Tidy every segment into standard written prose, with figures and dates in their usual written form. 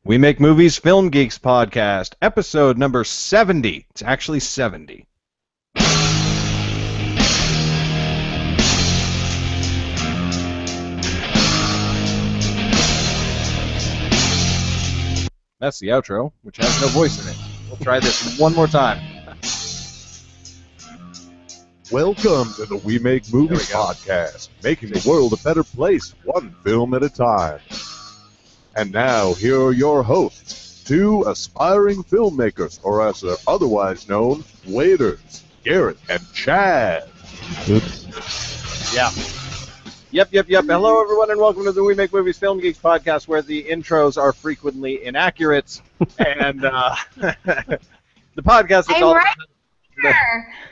We Make Movies Film Geeks podcast, episode number 70. It's actually 70. That's the outro, which has no voice in it. We'll try this one more time. Welcome to the We Make Movies podcast, making the world a better place, one film at a time. And now, here are your hosts, two aspiring filmmakers, or as they're otherwise known, waiters, Garrett and Chad. Oops. Yeah. Yep. Hello, everyone, and welcome to the We Make Movies Film Geeks podcast, where the intros are frequently inaccurate, and the podcast is all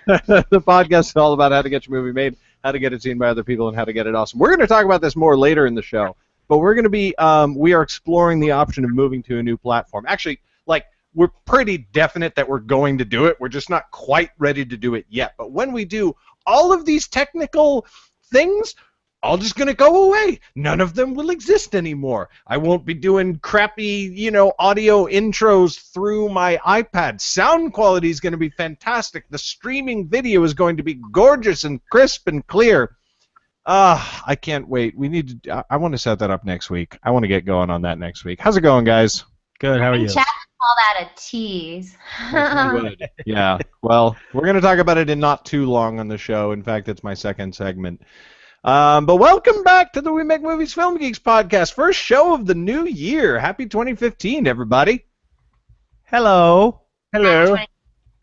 the podcast is all about how to get your movie made, how to get it seen by other people, and how to get it awesome. We're going to talk about this more later in the show, but we're going to be we are exploring the option of moving to a new platform. Actually, we're pretty definite that we're going to do it. We're just not quite ready to do it yet. But when we do, all of these technical things all just going to go away. None of them will exist anymore. I won't be doing crappy, audio intros through my iPad. Sound quality is going to be fantastic. The streaming video is going to be gorgeous and crisp and clear. I can't wait. I want to set that up next week. I want to get going on that next week. How's it going, guys? Good. How are you? Chad call that a tease. Yeah. Well, we're going to talk about it in not too long on the show. In fact, it's my second segment. But welcome back to the We Make Movies Film Geeks podcast. First show of the new year. Happy 2015, everybody. Hello. Hello.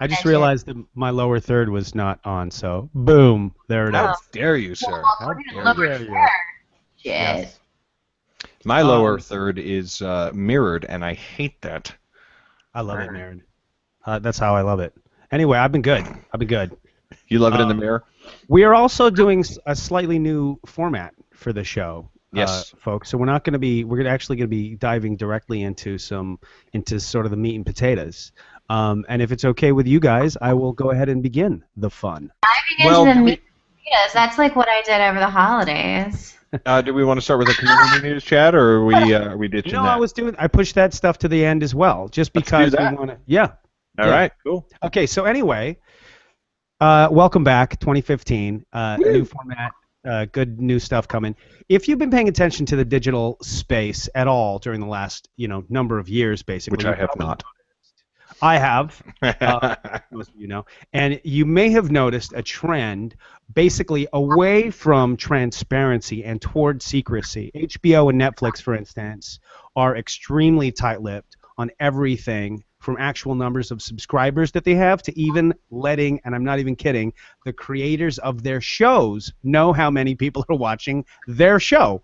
I just realized that my lower third was not on, so boom, there it is. How dare you, sir? How dare you? Yes. My lower third is mirrored, and I hate that. I love it mirrored. That's how I love it. Anyway, I've been good. You love it in the mirror? We are also doing a slightly new format for the show, yes, folks. So we're actually going to be diving directly into sort of the meat and potatoes. And if it's okay with you guys, I will go ahead and begin the fun. Diving into the meat and potatoes. That's like what I did over the holidays. Do we want to start with the community news, Chad, or are we ditching that? I pushed that stuff to the end as well, just because we want to. Yeah. All right. Cool. Okay. So anyway. Welcome back, 2015. New format, good new stuff coming. If you've been paying attention to the digital space at all during the last, number of years, basically, which I have not. I have, most of you know, and you may have noticed a trend, basically away from transparency and toward secrecy. HBO and Netflix, for instance, are extremely tight-lipped on everything, from actual numbers of subscribers that they have to even letting, and I'm not even kidding, the creators of their shows know how many people are watching their show.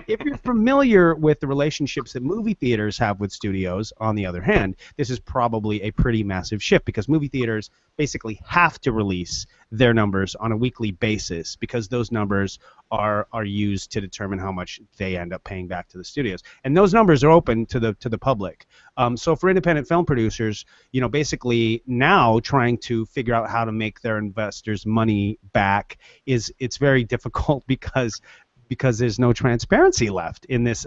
If you're familiar with the relationships that movie theaters have with studios, on the other hand, this is probably a pretty massive shift because movie theaters basically have to release their numbers on a weekly basis because those numbers are used to determine how much they end up paying back to the studios. And those numbers are open to the public. So for independent film producers, basically now trying to figure out how to make their investors' money back it's very difficult because there's no transparency left in this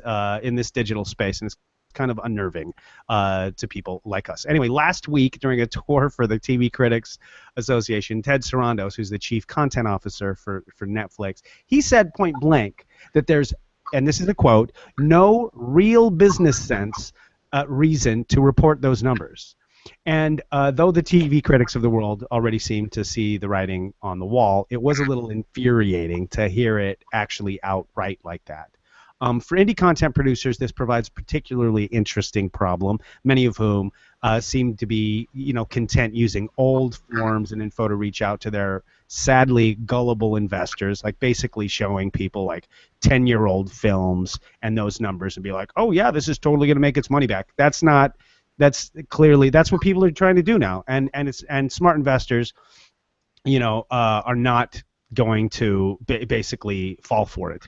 digital space, and it's kind of unnerving to people like us. Anyway, last week during a tour for the TV Critics Association, Ted Sarandos, who's the chief content officer for Netflix, he said point blank that there's, and this is a quote, no real business sense reason to report those numbers. And though the TV critics of the world already seem to see the writing on the wall, it was a little infuriating to hear it actually outright like that. For indie content producers, this provides a particularly interesting problem, many of whom seem to be content using old forms and info to reach out to their sadly gullible investors, like basically showing people like 10-year-old films and those numbers and be like, oh yeah, this is totally going to make its money back. That's what people are trying to do now, and smart investors, are not going to basically fall for it.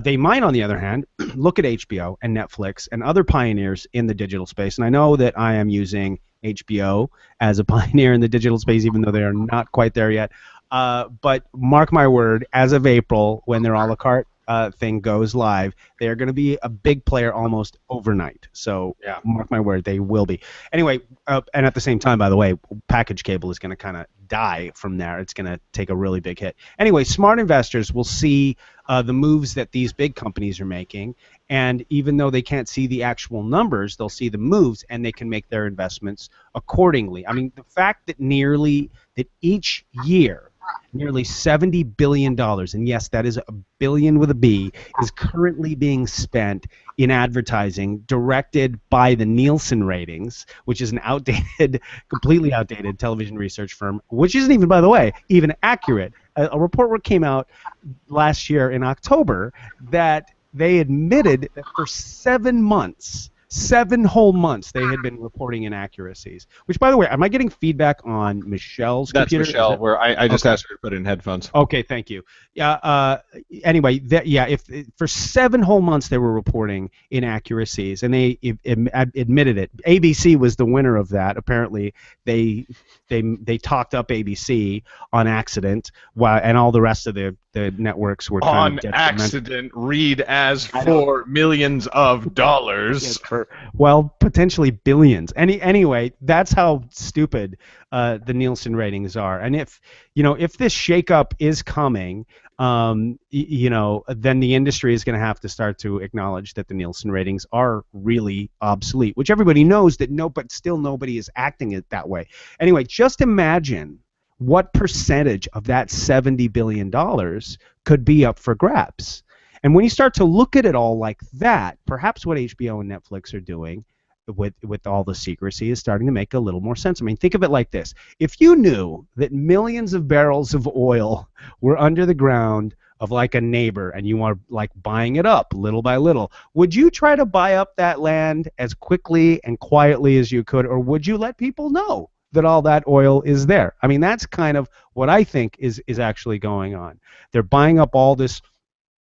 They might, on the other hand, look at HBO and Netflix and other pioneers in the digital space, and I know that I am using HBO as a pioneer in the digital space, even though they are not quite there yet. But mark my word, as of April, when their a la carte thing goes live, they are going to be a big player almost overnight. So Yeah. mark my word, they will be. Anyway, and at the same time, by the way, package cable is going to kind of die from there. It's going to take a really big hit. Anyway, smart investors will see the moves that these big companies are making, and even though they can't see the actual numbers, they'll see the moves, and they can make their investments accordingly. I mean, the fact that each year, nearly $70 billion, and yes, that is a billion with a B, is currently being spent in advertising directed by the Nielsen ratings, which is an completely outdated television research firm, which isn't even, by the way, even accurate. A report came out last year in October that they admitted that for 7 months, 7 whole months, they had been reporting inaccuracies. Which, by the way, am I getting feedback on Michelle's computer? That's Michelle, where I just asked her to put in headphones. Okay, thank you. Yeah. Anyway, if for 7 whole months they were reporting inaccuracies, and they admitted it. ABC was the winner of that. Apparently, they talked up ABC on accident, and all the rest of the networks were kind of on accident. Read as for millions of dollars. Well, potentially billions. Anyway, that's how stupid the Nielsen ratings are. And if this shakeup is coming, then the industry is going to have to start to acknowledge that the Nielsen ratings are really obsolete, which everybody knows but still nobody is acting it that way. Anyway, just imagine what percentage of that $70 billion could be up for grabs. And when you start to look at it all like that, perhaps what HBO and Netflix are doing with all the secrecy is starting to make a little more sense. I mean, think of it like this. If you knew that millions of barrels of oil were under the ground of like a neighbor and you are like buying it up little by little, would you try to buy up that land as quickly and quietly as you could, or would you let people know that all that oil is there? I mean, that's kind of what I think is actually going on. They're buying up all this,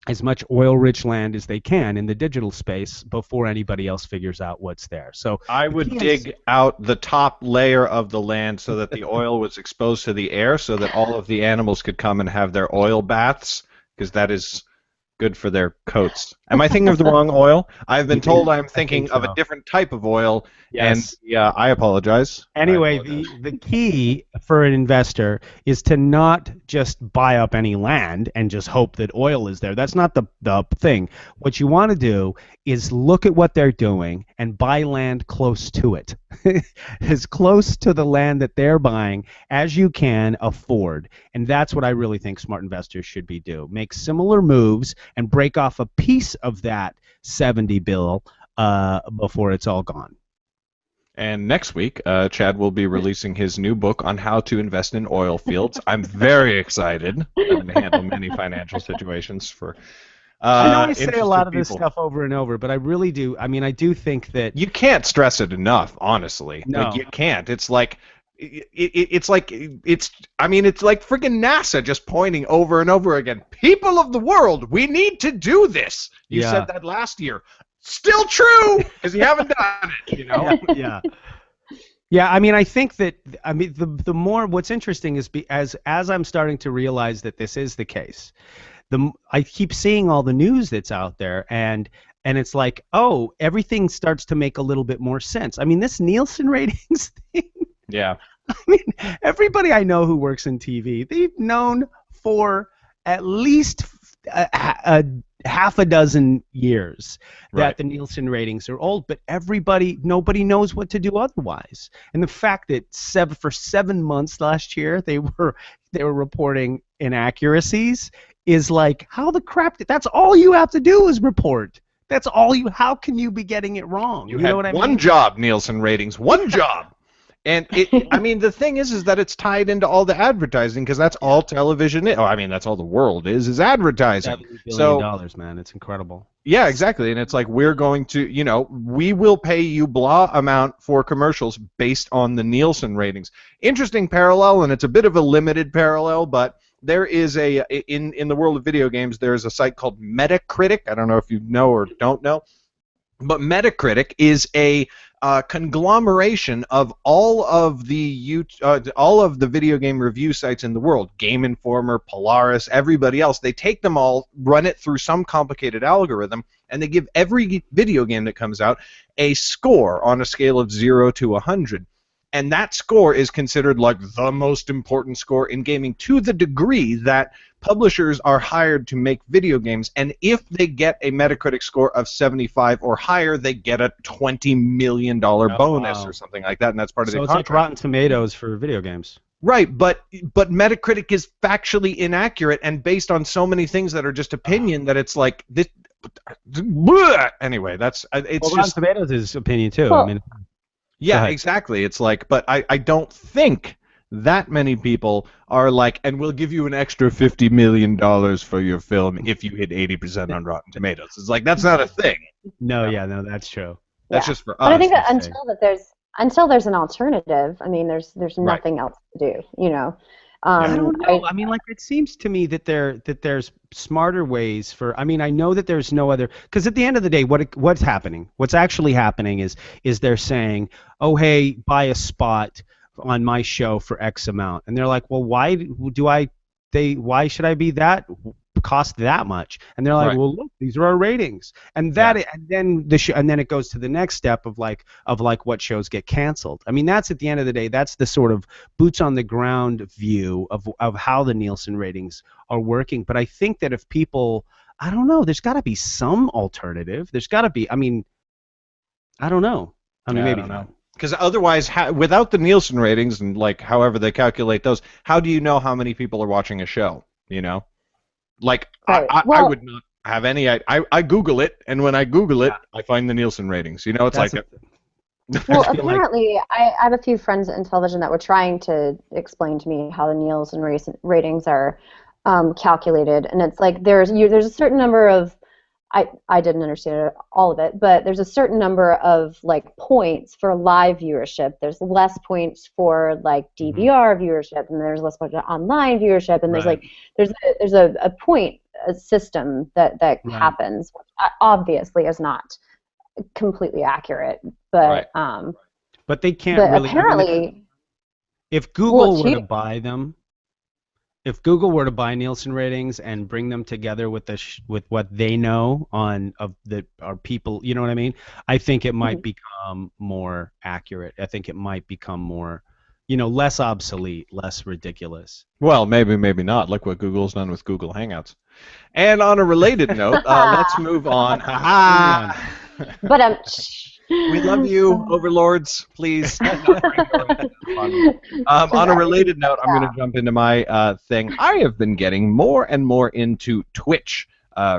as much oil-rich land as they can in the digital space before anybody else figures out what's there. So I would dig out the top layer of the land so that the oil was exposed to the air, so that all of the animals could come and have their oil baths, because that is good for their coats. Am I thinking of the wrong oil? I've been told I'm thinking of a different type of oil, yes. And I apologize. Anyway, the key for an investor is to not just buy up any land and just hope that oil is there. That's not the thing. What you want to do is look at what they're doing and buy land close to it, as close to the land that they're buying as you can afford. And that's what I really think smart investors should do. Make similar moves and break off a piece of that 70 bill before it's all gone. And next week, Chad will be releasing his new book on how to invest in oil fields. I'm very excited. I'm going to handle many financial situations for I know I say a lot of people. this stuff over and over, but I really do. I mean, I do think that you can't stress it enough. Honestly, no. Like, you can't. It's like it's like freaking NASA just pointing over and over again. People of the world, we need to do this. You said that last year. Still true, because you haven't done it. Yeah. I mean, I think that the more what's interesting is as I'm starting to realize that this is the case, I keep seeing all the news that's out there, and it's like, oh, everything starts to make a little bit more sense. I mean, this Nielsen ratings thing. Yeah. I mean, everybody I know who works in TV, they've known for at least half a dozen years that the Nielsen ratings are old, but nobody knows what to do otherwise. And the fact that for 7 months last year they were reporting inaccuracies is like, how the crap? That's all you have to do is report. That's all you. How can you be getting it wrong? You know what I mean? One job, Nielsen ratings. One job. And I mean, the thing is that it's tied into all the advertising, because that's all television is. Oh, I mean, that's all the world is advertising. $70 billion, man. It's incredible. Yeah, exactly. And it's like, we're going to, we will pay you blah amount for commercials based on the Nielsen ratings. Interesting parallel, and it's a bit of a limited parallel, but there is in the world of video games, there's a site called Metacritic. I don't know if you know or don't know. But Metacritic is a conglomeration of all of the video game review sites in the world. Game Informer, Polaris, everybody else. They take them all, run it through some complicated algorithm, and they give every video game that comes out a score on a scale of 0 to 100. And that score is considered like the most important score in gaming, to the degree that publishers are hired to make video games, and if they get a Metacritic score of 75 or higher, they get a $20 million bonus or something like that, and that's part of the contract. So it's like Rotten Tomatoes for video games. Right, but Metacritic is factually inaccurate and based on so many things that are just opinion that it's like this. Anyway, it's just Rotten Tomatoes is opinion too. Well, I mean, yeah, exactly. It's like, but I don't think that many people are like, and we'll give you an extra $50 million for your film if you hit 80% on Rotten Tomatoes. It's like, that's not a thing. no, that's true. That's just for us. But I think that until there's an alternative, I mean, there's nothing else to do, you know. I don't know. I mean, like, it seems to me that there's smarter ways for. I mean, I know that there's no other, because at the end of the day, what's happening? What's actually happening is they're saying, oh, hey, buy a spot on my show for X amount, and they're like, well, why should I be that cost that much? And they're like, Right. well, look, these are our ratings, and then it goes to the next step of like what shows get canceled. I mean, that's at the end of the day, that's the sort of boots on the ground view of how the Nielsen ratings are working. But I think that if people, I don't know, there's got to be some alternative. There's got to be. I mean, I don't know. I mean, maybe not. Because otherwise, without the Nielsen ratings and like however they calculate those, how do you know how many people are watching a show? You know, like Right. I would not have any. I Google it, and when I Google it, I find the Nielsen ratings. You know, it's That's like. Well, apparently, I have a few friends in television that were trying to explain to me how the Nielsen ratings are calculated, and it's like there's a certain number of, I didn't understand all of it, but there's a certain number of like points for live viewership. There's less points for like DVR viewership, and there's less points for online viewership, and there's like there's a point system that happens, which obviously is not completely accurate, but but they can't but really. apparently, if Google were to buy them, if Google were to buy Nielsen ratings and bring them together with with what they know our people, you know what I mean? I think it might become more accurate. I think it might become more, less obsolete, less ridiculous. Well, maybe not. Look what Google's done with Google Hangouts. And on a related note, let's move on. but we love you, overlords. Please. On a related note, I'm going to jump into my thing. I have been getting more and more into Twitch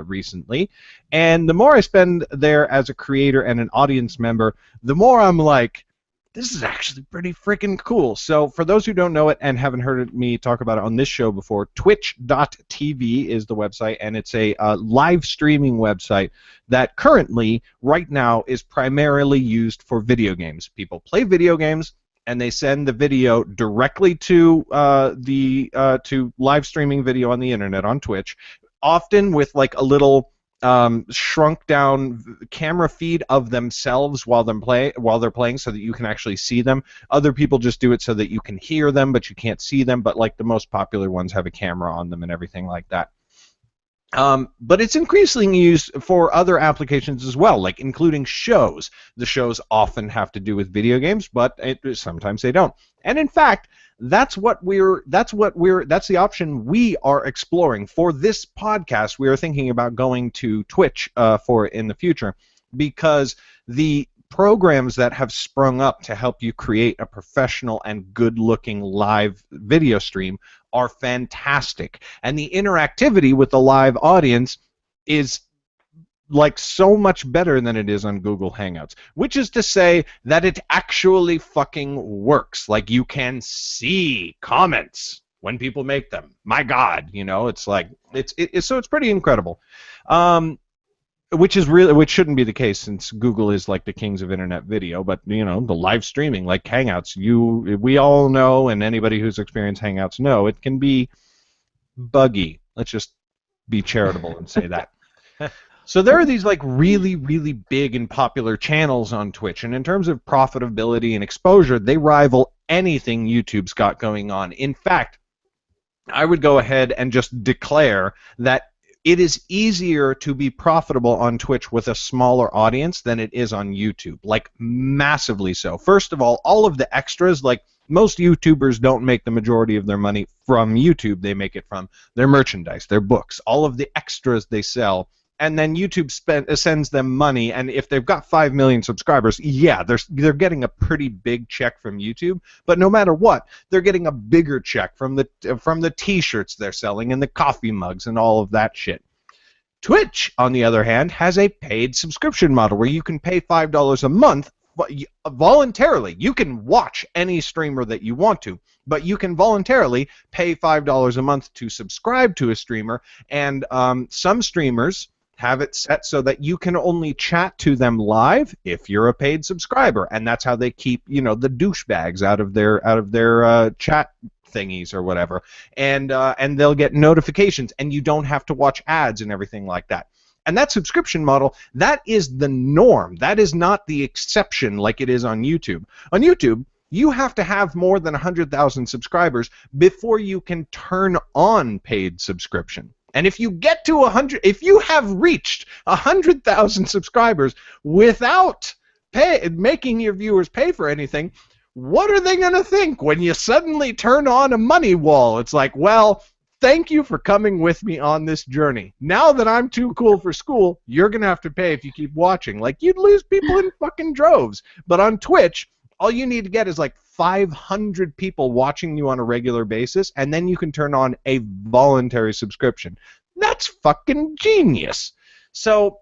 recently, and the more I spend there as a creator and an audience member, the more I'm like, this is actually pretty freaking cool. So for those who don't know it and haven't heard me talk about it on this show before, twitch.tv is the website, and it's a live streaming website that currently, right now, is primarily used for video games. People play video games, and they send the video directly to to live streaming video on the internet on Twitch, often with like a little shrunk down camera feed of themselves while they're playing, so that you can actually see them. Other people just do it so that you can hear them but you can't see them, but like the most popular ones have a camera on them and everything like that. But it's increasingly used for other applications as well, like including shows. The shows often have to do with video games, but sometimes they don't. And in fact, that's the option we are exploring for this podcast. We are thinking about going to Twitch for in the future, because the programs that have sprung up to help you create a professional and good-looking live video stream are fantastic, and the interactivity with the live audience is like so much better than it is on Google Hangouts, which is to say that it actually fucking works. Like, you can see comments when people make them. My God, it's like so it's pretty incredible. Which shouldn't be the case, since Google is like the kings of internet video, but the live streaming like Hangouts, we all know, and anybody who's experienced Hangouts know, it can be buggy. Let's just be charitable and say that. So there are these like really, really big and popular channels on Twitch, and in terms of profitability and exposure, they rival anything YouTube's got going on. In fact, I would go ahead and just declare that it is easier to be profitable on Twitch with a smaller audience than it is on YouTube, like massively so. First of all of the extras, like most YouTubers don't make the majority of their money from YouTube. They make it from their merchandise, their books, all of the extras they sell. And then YouTube sends them money, and if they've got 5 million subscribers, yeah, they're getting a pretty big check from YouTube. But no matter what, they're getting a bigger check from the T-shirts they're selling and the coffee mugs and all of that shit. Twitch, on the other hand, has a paid subscription model where you can pay $5 a month voluntarily. You can watch any streamer that you want to, but you can voluntarily pay $5 a month to subscribe to a streamer, and some streamers have it set so that you can only chat to them live if you're a paid subscriber, and that's how they keep, the douchebags out of their chat thingies or whatever, and they'll get notifications, and you don't have to watch ads and everything like that. And that subscription model, that is the norm. That is not the exception like it is on YouTube. On YouTube, you have to have more than 100,000 subscribers before you can turn on paid subscription. And if you get to 100, if you have reached 100,000 subscribers without making your viewers pay for anything, what are they going to think when you suddenly turn on a money wall? It's like, well, thank you for coming with me on this journey. Now that I'm too cool for school, you're going to have to pay if you keep watching. Like, you'd lose people in fucking droves. But on Twitch, all you need to get is like 500 people watching you on a regular basis, and then you can turn on a voluntary subscription. That's fucking genius. So,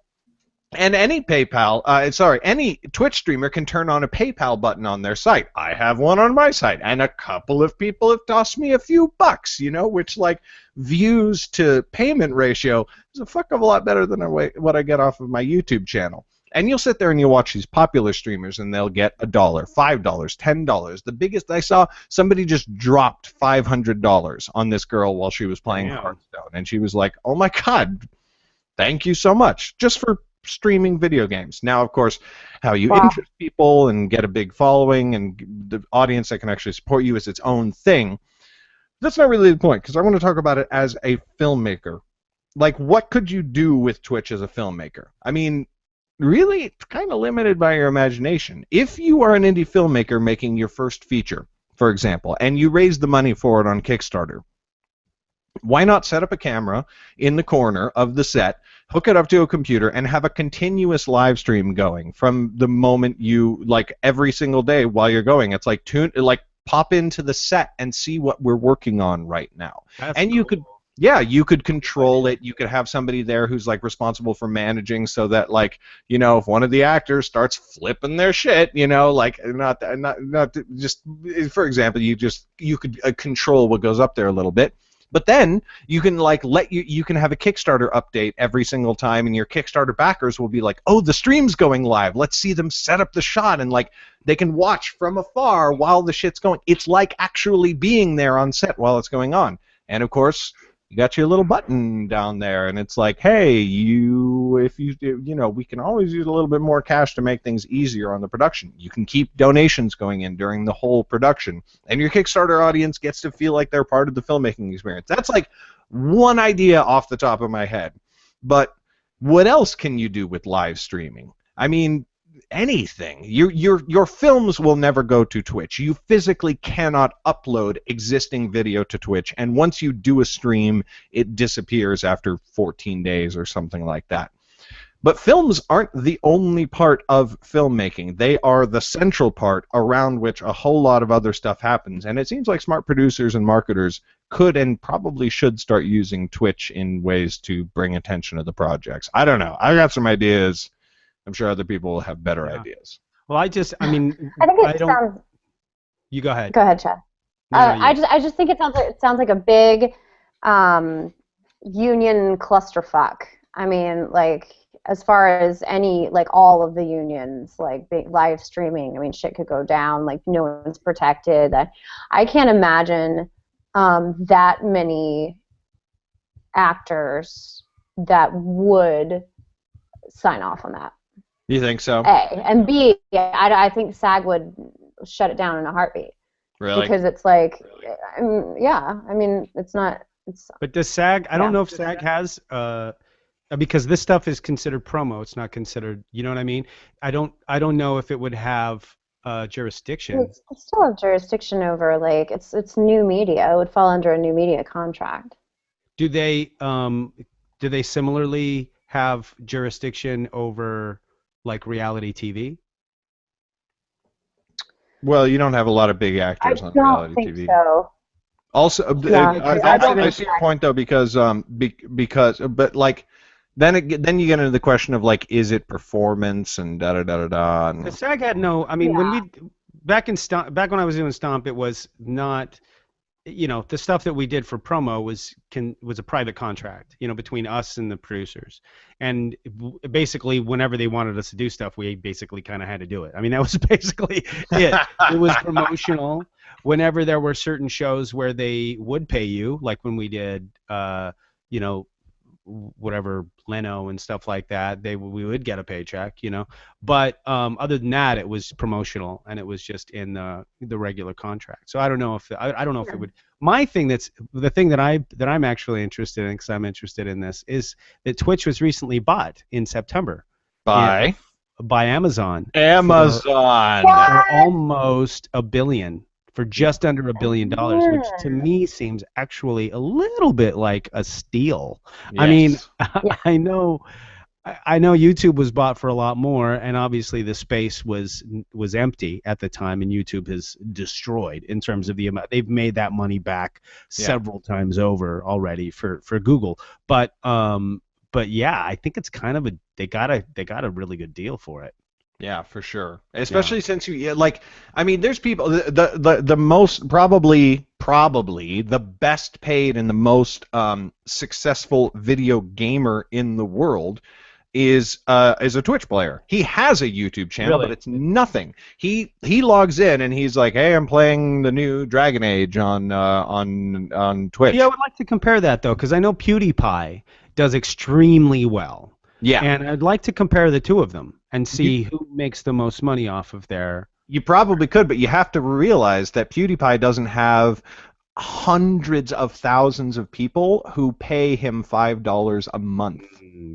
and any any Twitch streamer can turn on a PayPal button on their site. I have one on my site, and a couple of people have tossed me a few bucks, which, like, views to payment ratio is a fuck of a lot better than what I get off of my YouTube channel. And you'll sit there and you'll watch these popular streamers, and they'll get $1, $5, $10. The biggest I saw, somebody just dropped $500 on this girl while she was playing Hearthstone, and she was like, "Oh my God, thank you so much," just for streaming video games. Now, of course, how you interest people and get a big following and the audience that can actually support you is its own thing. That's not really the point, because I want to talk about it as a filmmaker. Like, what could you do with Twitch as a filmmaker? I mean, really, it's kind of limited by your imagination. If you are an indie filmmaker making your first feature, for example, and you raise the money for it on Kickstarter, why not set up a camera in the corner of the set, hook it up to a computer, and have a continuous live stream going from the moment you, like, every single day while you're going? It's like pop into the set and see what we're working on right now. That's and you could you could control it. You could have somebody there who's, like, responsible for managing, so that, like, if one of the actors starts flipping their shit, like, not just, for example, you could control what goes up there a little bit. But then you can, like, you can have a Kickstarter update every single time, and your Kickstarter backers will be like, "Oh, the stream's going live. Let's see them set up the shot," and, like, they can watch from afar while the shit's going. It's like actually being there on set while it's going on. And of course, you got your little button down there, and it's like, "Hey, we can always use a little bit more cash to make things easier on the production." You can keep donations going in during the whole production, and your Kickstarter audience gets to feel like they're part of the filmmaking experience. That's like one idea off the top of my head. But what else can you do with live streaming? I mean, anything. Your films will never go to Twitch. You physically cannot upload existing video to Twitch, and once you do a stream, it disappears after 14 days or something like that. But films aren't the only part of filmmaking. They are the central part around which a whole lot of other stuff happens, and it seems like smart producers and marketers could and probably should start using Twitch in ways to bring attention to the projects. I don't know. I got some ideas. I'm sure other people will have better ideas. Well, I think it sounds. You go ahead. Go ahead, Chad. I just think it sounds like a big union clusterfuck. I mean, like, as far as any, like, all of the unions, like, big live streaming, I mean, shit could go down. Like, no one's protected. I can't imagine that many actors that would sign off on that. You think so? A. And B, I think SAG would shut it down in a heartbeat. Really? Because it's like, yeah, I mean, it's not. But does SAG? I don't Yeah. know if SAG has because this stuff is considered promo. It's not considered. You know what I mean? I don't know if it would have jurisdiction. It's still have jurisdiction over, like, it's new media. It would fall under a new media contract. Do they similarly have jurisdiction over like reality TV? Well, you don't have a lot of big actors on reality think TV. so. Also, Yeah, I see your point though, because but like then you get into the question of like, is it performance and da da da da da. The SAG had no. I mean, when we back when I was doing Stomp, it was not. You know, the stuff that we did for promo was a private contract, you know, between us and the producers, and basically whenever they wanted us to do stuff, we basically kind of had to do it. I mean, that was basically it. It was promotional. Whenever there were certain shows where they would pay you, like when we did, you know, whatever Leno and stuff like that, we would get a paycheck, you know. But other than that, it was promotional and it was just in the regular contract. So I don't know if I don't know if it would. My thing the thing that I'm actually interested in, because I'm interested in this, is that Twitch was recently bought in September by Amazon. Amazon For almost $1 billion. For just under $1 billion, which to me seems actually a little bit like a steal. Yes. I mean, I know YouTube was bought for a lot more, and obviously the space was empty at the time, and YouTube has destroyed in terms of the amount. They've made that money back several times over already for Google. But yeah, I think it's kind of they got a really good deal for it. Yeah, for sure. Especially since I mean, there's people the most probably the best paid and the most successful video gamer in the world is a Twitch player. He has a YouTube channel, but it's nothing. He logs in and he's like, "Hey, I'm playing the new Dragon Age on Twitch." Yeah, I would like to compare that though, because I know PewDiePie does extremely well. Yeah. And I'd like to compare the two of them and see who makes the most money off of their... You probably could, but you have to realize that PewDiePie doesn't have hundreds of thousands of people who pay him $5 a month.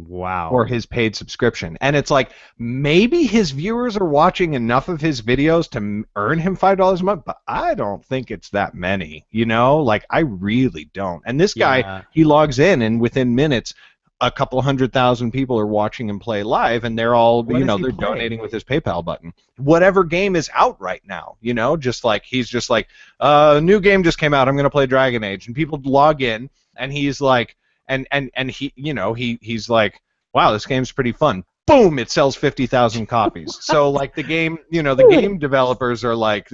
Wow. For his paid subscription. And it's like, maybe his viewers are watching enough of his videos to earn him $5 a month, but I don't think it's that many, you know? Like, I really don't. And this guy, he logs in, and within minutes, a couple 100,000 people are watching him play live, and they're all, they're donating with his PayPal button. Whatever game is out right now, you know, just like, he's just like, a new game just came out, I'm going to play Dragon Age. And people log in, and he's like, and he, you know, he's like, wow, this game's pretty fun. Boom, it sells 50,000 copies. So, like, the game, you know, the game developers are like,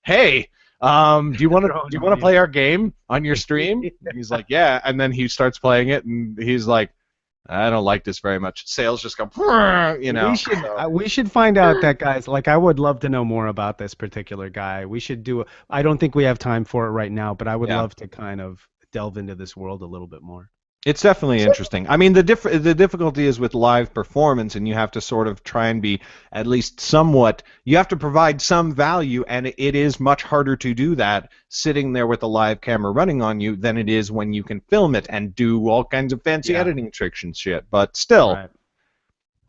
hey, do you want to play our game on your stream? And he's like, yeah. And then he starts playing it, and he's like, I don't like this very much. Sales just go, you know. We should find out that guy's, like, I would love to know more about this particular guy. We should do I don't think we have time for it right now, but I would love to kind of delve into this world a little bit more. It's definitely interesting. I mean, the difficulty is with live performance, and you have to sort of try and be at least somewhat. You have to provide some value, and it is much harder to do that sitting there with a live camera running on you than it is when you can film it and do all kinds of fancy editing tricks and shit. But still,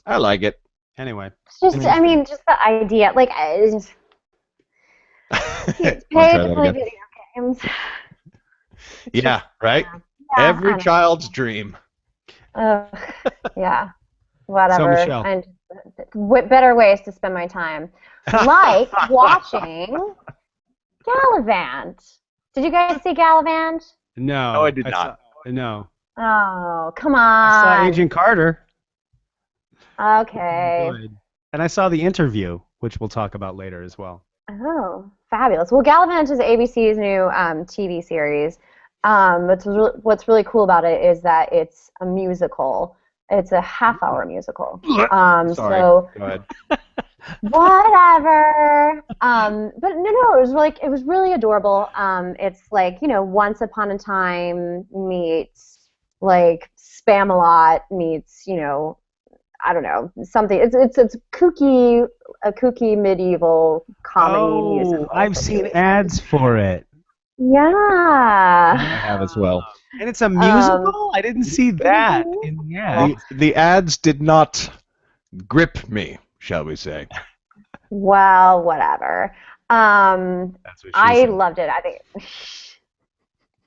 I like it. Anyway, it's just just the idea, like, it's paid to play video games. Yeah, right. Yeah, every child's dream. Yeah, whatever. So, Michelle. And better ways to spend my time, like watching Gallivant. Did you guys see Gallivant? No. No, I did not. No. Oh, come on. I saw Agent Carter. Okay. And I saw The Interview, which we'll talk about later as well. Oh, fabulous. Well, Gallivant is ABC's new TV series. What's really cool about it is that it's a musical. It's a half-hour musical. Sorry. So go ahead. Whatever. But no, it was really adorable. It's like, you know, Once Upon a Time meets like Spamalot meets, you know, I don't know, something. It's kooky, a kooky medieval comedy musical. I've seen ads for it. Yeah. I have as well. And it's a musical? I didn't see that in the ad. The ads did not grip me, shall we say. Well, whatever. That's what she I said. loved it. I think.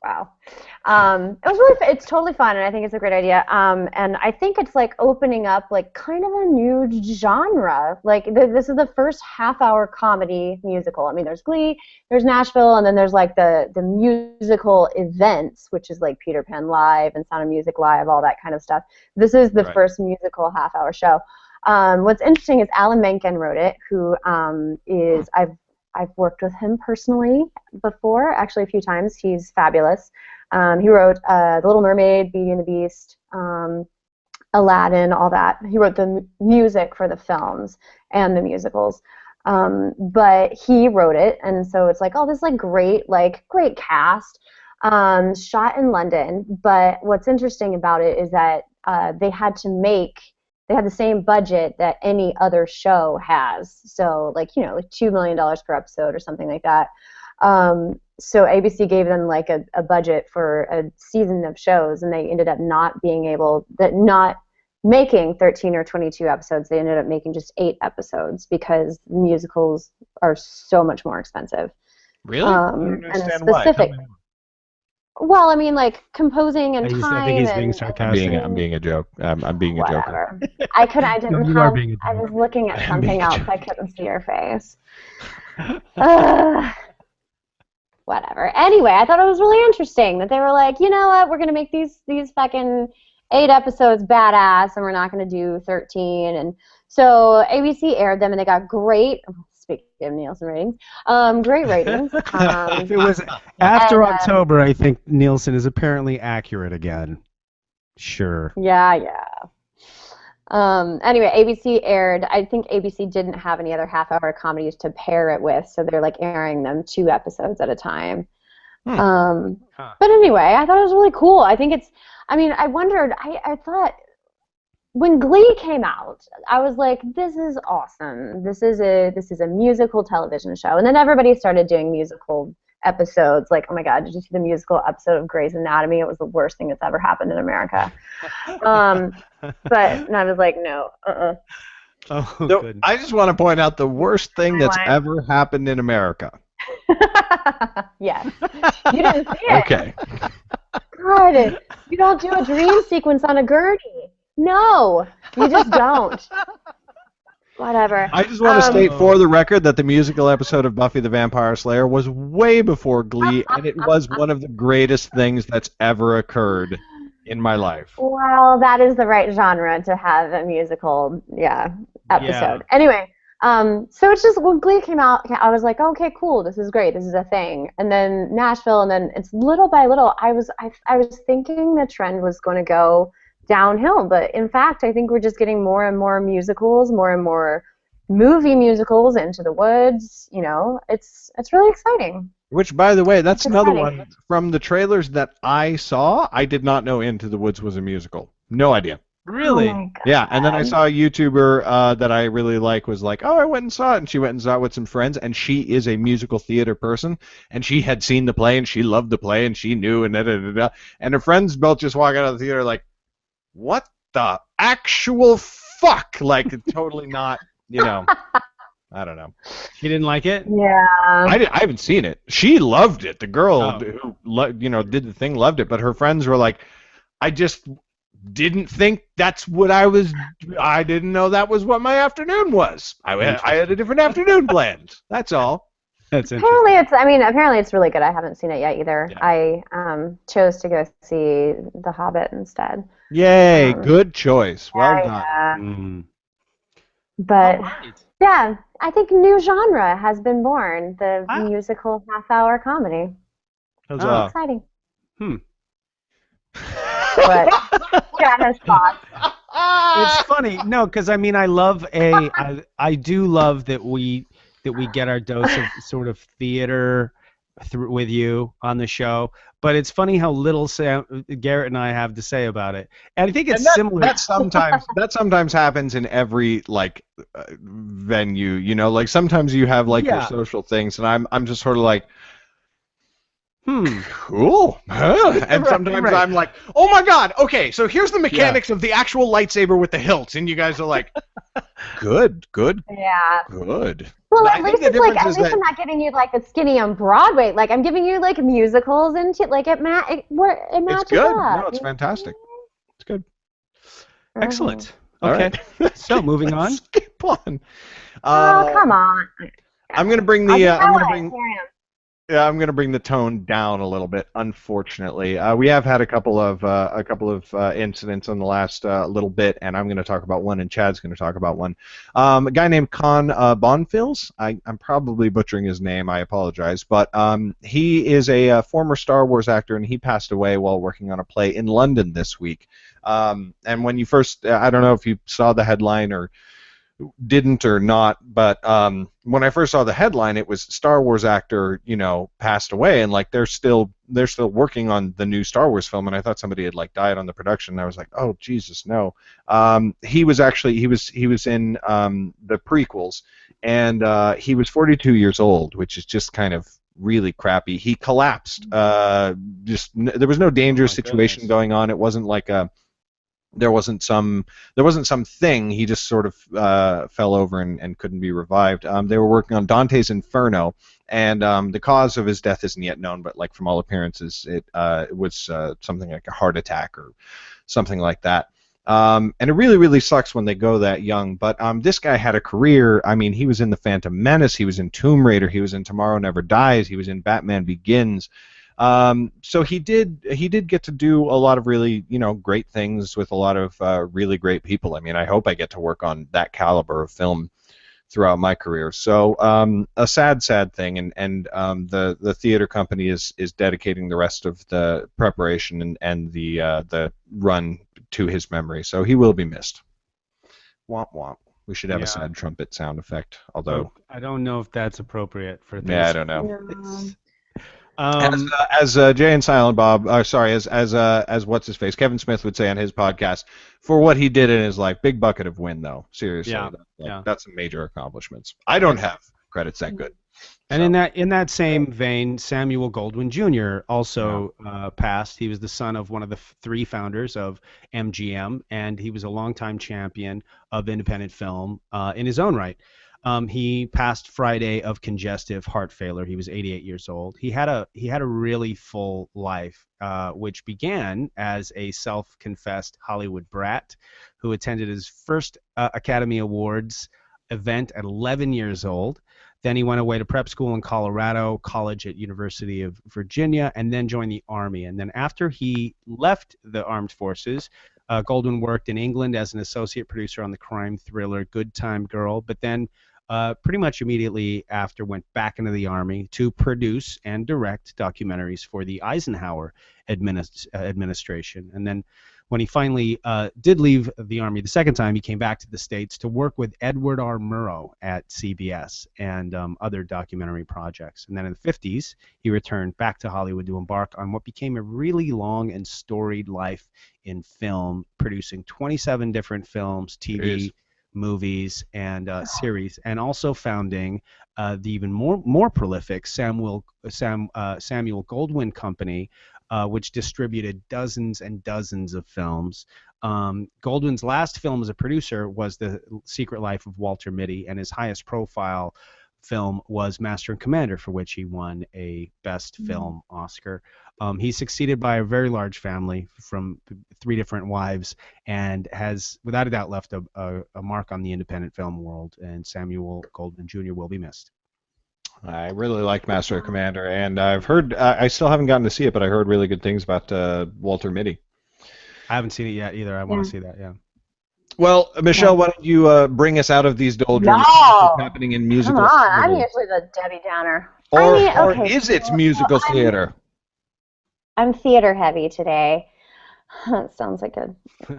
Wow. It was really. It's totally fun, and I think it's a great idea. And I think it's like opening up like kind of a new genre. Like this is the first half-hour comedy musical. I mean, there's Glee, there's Nashville, and then there's like the musical events, which is like Peter Pan Live and Sound of Music Live, all that kind of stuff. This is the first musical half-hour show. What's interesting is Alan Menken wrote it, who is I've worked with him personally before, actually a few times. He's fabulous. He wrote The Little Mermaid, Beauty and the Beast, Aladdin, all that. He wrote the music for the films and the musicals. But he wrote it, and so it's like, oh, this is like great cast. Shot in London, but what's interesting about it is that they had the same budget that any other show has. So like, like $2 million per episode or something like that. So ABC gave them like a budget for a season of shows, and they ended up not making 13 or 22 episodes. They ended up making just 8 episodes because musicals are so much more expensive. Really? I don't understand why. Specific. Well, I mean, like composing and time. I think he's being sarcastic. I'm being a joke. I'm being a joker. I didn't You are have. being a I joke. was looking at something else. I couldn't see your face. Whatever. Anyway, I thought it was really interesting that they were like, you know what, we're gonna make these fucking 8 episodes badass, and we're not gonna do 13. And so ABC aired them, and they got great. Speaking of Nielsen ratings, great ratings. If it was after October, I think Nielsen is apparently accurate again. Sure. Yeah. Anyway, ABC aired. I think ABC didn't have any other half-hour comedies to pair it with, so they're like airing them 2 episodes at a time. But anyway, I thought it was really cool. I think it's. I mean, I wondered. I thought. When Glee came out, I was like, this is awesome. This is a musical television show. And then everybody started doing musical episodes. Like, oh my God, did you see the musical episode of Grey's Anatomy? It was the worst thing that's ever happened in America. And I was like, no, Oh, So, goodness. I just want to point out the worst thing that's ever happened in America. Yes. You didn't see it. Okay. God, you don't do a dream sequence on a gurney. No, you just don't. Whatever. I just want to state for the record that the musical episode of Buffy the Vampire Slayer was way before Glee, and it was one of the greatest things that's ever occurred in my life. Well, that is the right genre to have a musical, episode. Anyway, so it's just when Glee came out, I was like, okay, cool, this is great, this is a thing. And then Nashville, and then it's little by little. I was thinking the trend was going to go downhill, but in fact, I think we're just getting more and more musicals, more and more movie musicals. Into the Woods, it's really exciting. Which, by the way, that's It's another exciting. one from the trailers that I saw. I did not know Into the Woods was a musical. No idea. Really? Oh my God. Yeah, and then I saw a YouTuber that I really like was like, oh, I went and saw it, and she went and saw it with some friends, and she is a musical theater person, and she had seen the play, and she loved the play, and she knew, and da-da-da-da. And her friends both just walk out of the theater like, what the actual fuck? Like, totally not, I don't know. She didn't like it? Yeah. I haven't seen it. She loved it. The girl who did the thing loved it, but her friends were like, I just didn't think that's what I didn't know that was what my afternoon was. I had a different afternoon planned. That's all. That's interesting. Apparently it's really good. I haven't seen it yet either. Yeah. I chose to go see The Hobbit instead. Yay, good choice. Well done. Yeah. Mm. But All right. yeah, I think new genre has been born. The Ah. musical half-hour comedy. Huzzah. Exciting. Hmm. But Chad has thoughts. It's funny, no, because I mean, I do love that we get our dose of sort of theater with you on the show, but it's funny how little Garrett and I have to say about it. And I think it's similar. That sometimes happens in every venue. You know, like sometimes you have like your social things, and I'm just sort of like, cool. Huh? And sometimes I'm like, oh my god, okay, so here's the mechanics of the actual lightsaber with the hilts, and you guys are like, good. Yeah. Good. Well, at least it's like, at least I'm not giving you like the skinny on Broadway. Like I'm giving you like musicals and shit. Like it matches It's good. up. No, it's fantastic. It's good. Excellent. Okay. So moving on. Skip on. Oh, come on. I'm gonna bring the. I'm going to bring the tone down a little bit. Unfortunately, we have had a couple of incidents in the last little bit, and I'm going to talk about one, and Chad's going to talk about one. A guy named Con Bonfils. I'm probably butchering his name. I apologize, but he is a former Star Wars actor, and he passed away while working on a play in London this week. And when you first, I don't know if you saw the headline or didn't or not, but when I first saw the headline, it was Star Wars actor, passed away, and like they're still working on the new Star Wars film, and I thought somebody had like died on the production. And I was like, oh Jesus, no. He was in the prequels, and he was 42 years old, which is just kind of really crappy. He collapsed. There was no dangerous situation going on. It wasn't like there wasn't some thing. He just sort of fell over and couldn't be revived. They were working on Dante's Inferno, and the cause of his death isn't yet known, but like from all appearances, it was something like a heart attack or something like that. And it really, really sucks when they go that young. But this guy had a career. I mean, he was in The Phantom Menace, he was in Tomb Raider, he was in Tomorrow Never Dies, he was in Batman Begins. So he did get to do a lot of really, great things with a lot of really great people. I mean, I hope I get to work on that caliber of film throughout my career. So a sad thing, and the theater company is dedicating the rest of the preparation and the run to his memory. So he will be missed. Womp womp. We should have a sad trumpet sound effect. Although I don't know if that's appropriate for this. Yeah, I don't know. As Jay and Silent Bob, as what's his face, Kevin Smith would say on his podcast, for what he did in his life, big bucket of win though. Seriously, that's some major accomplishments. I don't have credits that good. And in that same vein, Samuel Goldwyn Jr. also passed. He was the son of one of the three founders of MGM, and he was a longtime champion of independent film in his own right. He passed Friday of congestive heart failure. He was 88 years old. He had a really full life, which began as a self-confessed Hollywood brat who attended his first Academy Awards event at 11 years old. Then he went away to prep school in Colorado, college at University of Virginia, and then joined the Army. And then after he left the armed forces, Goldwyn worked in England as an associate producer on the crime thriller Good Time Girl, but then pretty much immediately after went back into the Army to produce and direct documentaries for the Eisenhower administration. And then when he finally did leave the Army the second time, he came back to the States to work with Edward R. Murrow at CBS and other documentary projects. And then in the 50s, he returned back to Hollywood to embark on what became a really long and storied life in film, producing 27 different films, TV, movies, and series, and also founding the even more prolific Samuel Goldwyn Company, which distributed dozens and dozens of films. Goldwyn's last film as a producer was The Secret Life of Walter Mitty, and his highest profile film was Master and Commander, for which he won a Best Film Oscar. He's succeeded by a very large family from 3 different wives, and has, without a doubt, left a mark on the independent film world, and Samuel Goldwyn Jr. will be missed. I really liked Master and Commander, and I've heard, I still haven't gotten to see it, but I heard really good things about Walter Mitty. I haven't seen it yet either. I want to see that, yeah. Well, Michelle, why don't you bring us out of these doldrums? What's happening in musical Come on, theater? I'm usually the Debbie Downer. Or is it musical theater? I'm theater heavy today. Sounds like a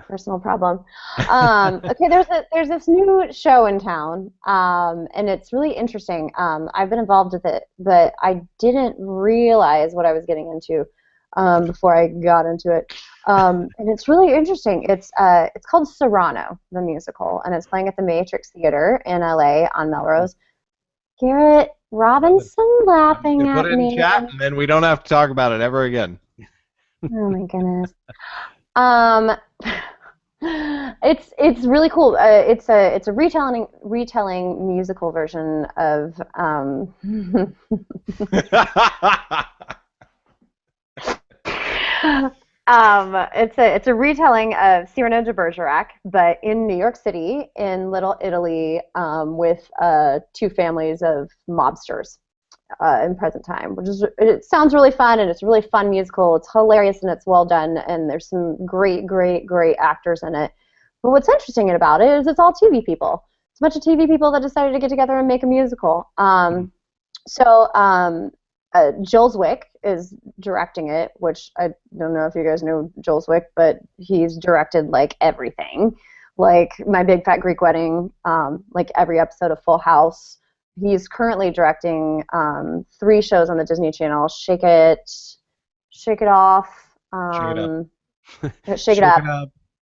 personal problem. Okay, there's this new show in town, and it's really interesting. I've been involved with it, but I didn't realize what I was getting into before I got into it. And it's really interesting. It's called Serrano, the musical, and it's playing at the Matrix Theater in LA on Melrose. Garrett Robinson laughing Put at it in me. chat, and then we don't have to talk about it ever again. Oh my goodness. It's really cool. It's a retelling musical version of it's a retelling of Cyrano de Bergerac, but in New York City, in Little Italy, with two families of mobsters in present time, it sounds really fun, and it's a really fun musical. It's hilarious and it's well done, and there's some great actors in it. But what's interesting about it is it's all TV people. It's a bunch of TV people that decided to get together and make a musical. Joel Zwick is directing it, which I don't know if you guys know Joel Zwick, but he's directed like everything, like My Big Fat Greek Wedding, like every episode of Full House. He's currently directing 3 shows on the Disney Channel: Shake It Off, Shake It Up,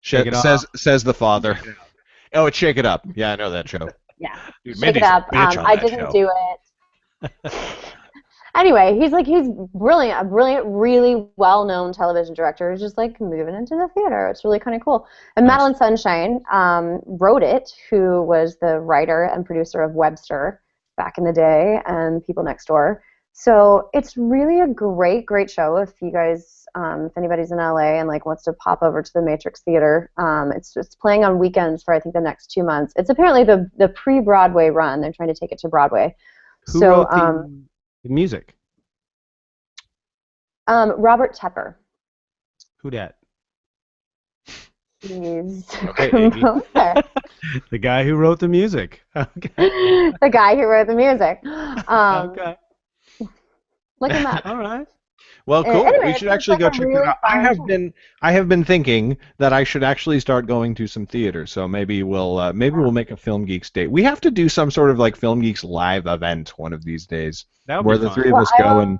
Shake It Off. Says the father. Oh, it's Shake It Up. Yeah, I know that show. Yeah, Dude, Shake It Mindy's a Up. bitch on I that didn't show. do it. Anyway, he's brilliant, a brilliant, really well-known television director. He's just like moving into the theater. It's really kind of cool. And Nice. Madeline Sunshine wrote it, who was the writer and producer of Webster back in the day and People Next Door. So it's really a great show. If you guys, if anybody's in LA and like wants to pop over to the Matrix Theater, it's playing on weekends for I think the next 2 months. It's apparently the pre-Broadway run. They're trying to take it to Broadway. Who wrote the music? Robert Tepper. Who dat? He's Okay, composer. The guy who wrote the music. Okay. The guy who wrote the music. Okay. Look him up. All right. Well, cool. Anyway, We it's should actually like go a check really it out. fun I have been thinking that I should actually start going to some theater. So maybe we'll make a Film Geeks date. We have to do some sort of like Film Geeks live event one of these days, That would where be the fun. three of us go and.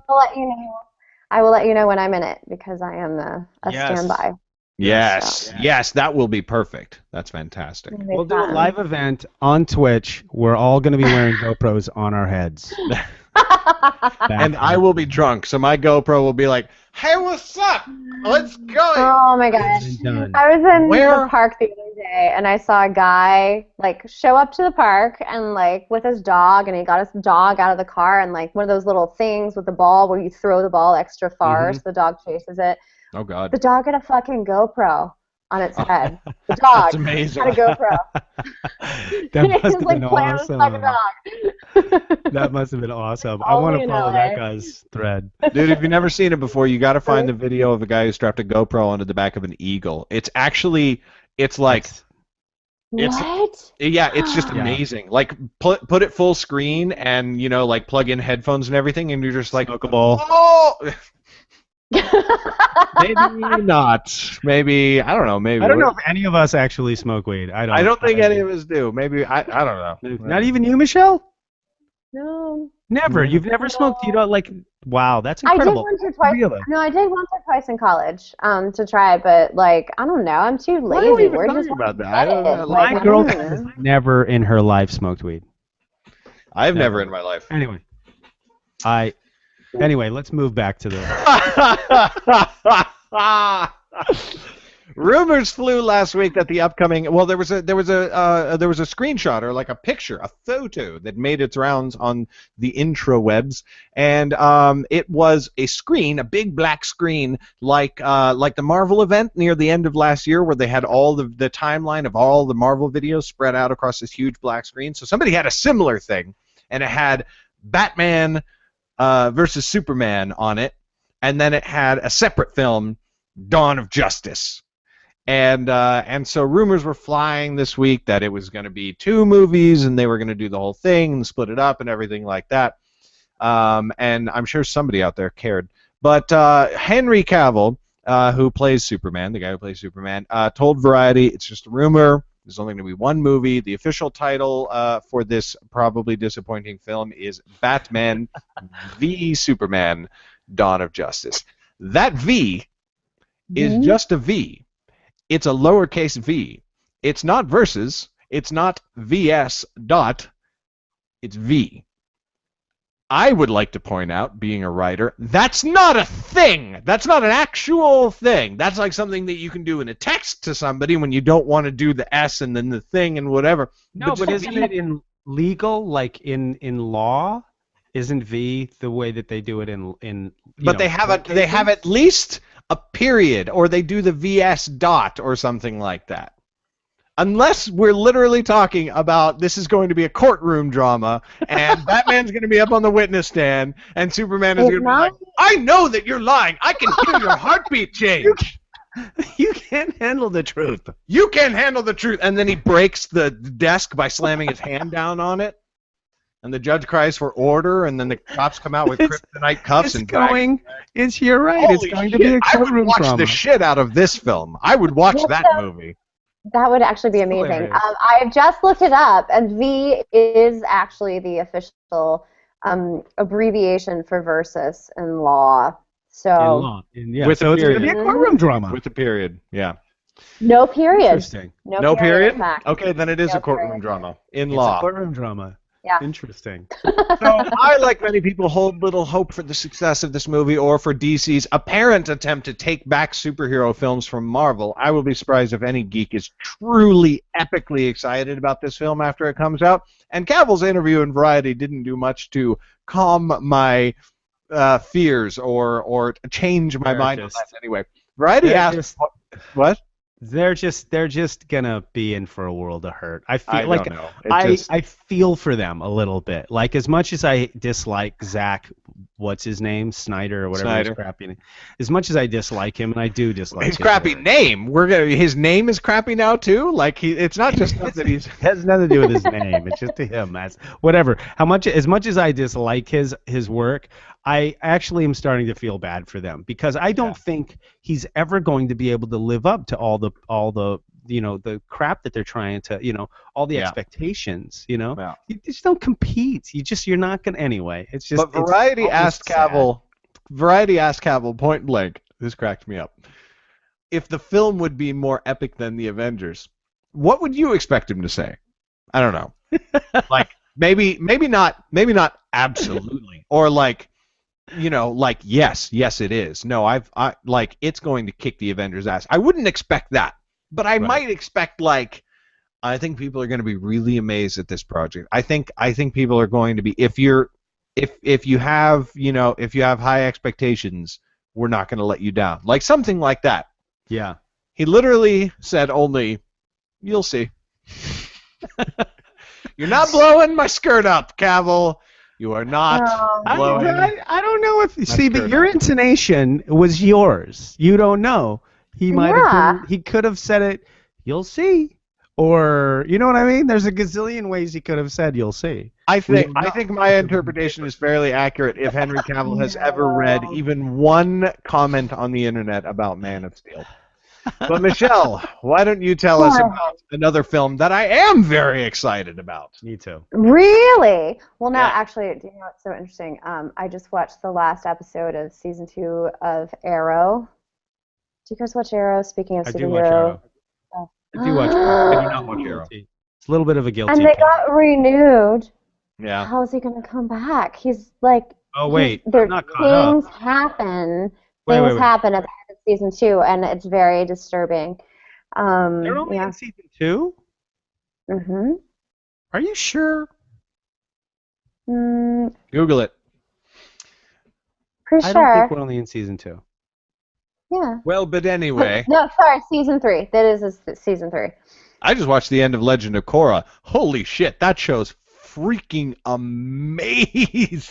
I will let you know when I'm in it because I am a Yes. standby. Yes, that will be perfect. That's fantastic. It'll be We'll do a fun. live event on Twitch. We're all going to be wearing GoPros on our heads. And I will be drunk, so my GoPro will be like, "Hey, what's up? Let's go." Oh my gosh. Done. I was in Where? the park the other day and I saw a guy like show up to the park and like with his dog, and he got his dog out of the car and like one of those little things with the ball where you throw the ball extra far so the dog chases it. Oh God. The dog had a fucking GoPro on its head. The dog That's amazing. had a GoPro. That He must was have like been playing with his fucking awesome. dog. That must have been awesome. I want Only to in follow LA. that guy's thread. Dude, if you've never seen it before, you got to find the video of a guy who strapped a GoPro onto the back of an eagle. It's like, What? yeah, it's just Yeah. amazing. Like, put it full screen and, like, plug in headphones and everything, and you're just like, Smoke a ball. oh! Maybe not. Maybe, I don't know, maybe. I don't know if any of us actually smoke weed. I don't think any of us do. Maybe, I don't know. Not even you, Michelle? No. Never. You've never smoked. You don't like. Wow, that's I did incredible. once or twice. Really? No, I did once or twice in college to try, but like I don't know. I'm too lazy. Why are we even We're talking just about that? I don't know. Like, My I girlfriend don't has know. never in her life smoked weed. I've never in my life. Anyway, Anyway, let's move back to the. Rumors flew last week that the upcoming there was a screenshot or like a picture, a photo that made its rounds on the intrawebs, and it was a screen, a big black screen, like the Marvel event near the end of last year, where they had all the timeline of all the Marvel videos spread out across this huge black screen. So somebody had a similar thing, and it had Batman versus Superman on it, and then it had a separate film, Dawn of Justice. And so rumors were flying this week that it was going to be 2 movies and they were going to do the whole thing and split it up and everything like that. And I'm sure somebody out there cared. But Henry Cavill who plays Superman, the guy who plays Superman, told Variety it's just a rumor. There's only going to be one movie. The official title for this probably disappointing film is Batman v Superman: Dawn of Justice. That V is just a V. It's a lowercase v. It's not versus. It's not VS dot. It's V. I would like to point out, being a writer, that's not a thing. That's not an actual thing. That's like something that you can do in a text to somebody when you don't want to do the S and then the thing and whatever. No, but isn't it in legal, like in law? Isn't V the way that they do it in But they have at least a period, or they do the VS dot or something like that. Unless we're literally talking about this is going to be a courtroom drama, and Batman's going to be up on the witness stand, and Superman is going to be like, I know that you're lying. I can hear your heartbeat change. You can't handle the truth. You can't handle the truth. And then he breaks the desk by slamming his hand down on it. And the judge cries for order, and then the cops come out with kryptonite cuffs and going. You're right. Holy it's going shit. to be a courtroom I would watch drama. the shit out of this film. I would watch that movie. That would actually be amazing. Hilarious. I just looked it up, and V is actually the official abbreviation for versus in law. So In law. Yeah. With so a it's going to period. be a courtroom drama. With a period, yeah. no period. Interesting. No period? in fact. Okay, then it is No a courtroom period. drama. In It's law. a courtroom drama. Yeah. Interesting. So I, like many people, hold little hope for the success of this movie or for DC's apparent attempt to take back superhero films from Marvel. I will be surprised if any geek is truly epically excited about this film after it comes out. And Cavill's interview in Variety didn't do much to calm my fears or change my mind on that anyway. Variety asked... What? They're just gonna be in for a world of hurt. I feel I like don't know. I feel for them a little bit. Like, as much as I dislike Zack, what's his name, Snyder or whatever his crappy name. As much as I dislike him, and I do dislike his crappy name. His name is crappy now too. Like it's not just stuff that he's. It has nothing to do with his name. It's just to him. As whatever. As much as I dislike his work, I actually am starting to feel bad for them, because I don't think he's ever going to be able to live up to all the the crap that they're trying to, all the expectations, Yeah. You just don't compete. You're not going to anyway. It's just. But Variety asked Cavill point blank, this cracked me up, if the film would be more epic than the Avengers, what would you expect him to say? I don't know. Like maybe not absolutely, or like yes it is. No, I like it's going to kick the Avengers' ass. I wouldn't expect that, but I might expect I think people are going to be really amazed at this project. I think people are going to be, if you have high expectations, we're not going to let you down. Like something like that. Yeah. He literally said only, you'll see. You're not blowing my skirt up, Cavill. You are not blowing. I don't know if but your intonation was yours. You don't know. He might have. He could have said it. You'll see. Or, you know what I mean? There's a gazillion ways he could have said, you'll see. I think my interpretation is fairly accurate if Henry Cavill has ever read even one comment on the internet about Man of Steel. But Michelle, why don't you tell us about another film that I am very excited about? Me too. Really? Well, now, actually, do you know what's so interesting? I just watched the last episode of season 2 of Arrow. Do you guys watch Arrow? Speaking of superhero. I do watch Arrow. I do watch Arrow. I do not watch Arrow. It's a little bit of a guilty And they got renewed. Yeah. How is he going to come back? He's like... Oh, wait. Things I'm not caught up. happen. Wait. Things happen at the end of season 2, and it's very disturbing. They're only in season 2? Mm-hmm. Are you sure? Google it. Pretty I sure. don't think we're only in season 2. Yeah. Well, but anyway. No, sorry, season 3. That is season 3. I just watched the end of Legend of Korra. Holy shit, that show's freaking amazing.